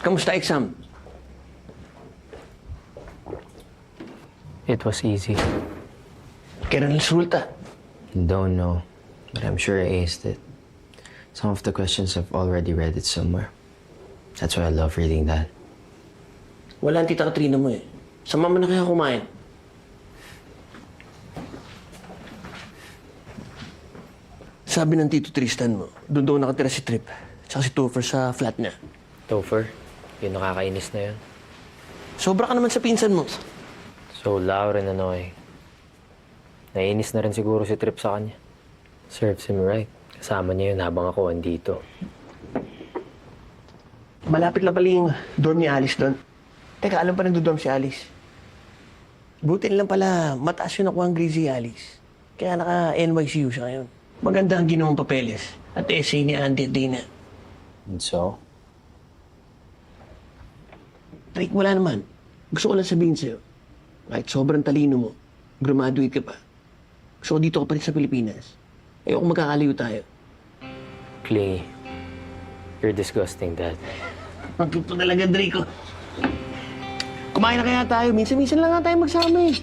Kamusta exam? It was easy. Kailan resulta? Don't know, but I'm sure I aced it. Some of the questions I've already read it somewhere. That's why I love reading that. Wala ang tita Katrina mo eh. Sama mo na kaya kumain. Sabi ng tito Tristan mo, doon daw nakatira si Trip. Tsaka si Topher sa flat niya. Topher, yung nakakainis na yun. Sobra ka naman sa pinsan mo. So loud and annoying. Naiinis na rin siguro si Trip sa kanya. Serves him right. Kasama niya yun habang ako andito. Malapit lang pala yung dorm ni Alice doon. Teka, alam pa nagdo-dorm si Alice. Buti lang pala, mataas yun ako ang grade si Alice. Kaya naka-NYCU siya ngayon. Maganda ang ginawang papeles at essay ni Auntie Dina. And so? Drake, wala naman. Gusto ko lang sabihin sa'yo, kahit sobrang talino mo, graduate ka pa. Gusto ko dito ka pa rin sa Pilipinas. Ayoko magkakalayo tayo. Clingy. You're disgusting, Dad. Ang cute mo talaga, Draco. Kumain na kaya tayo. Minsan-minsan lang nga tayo magsama eh.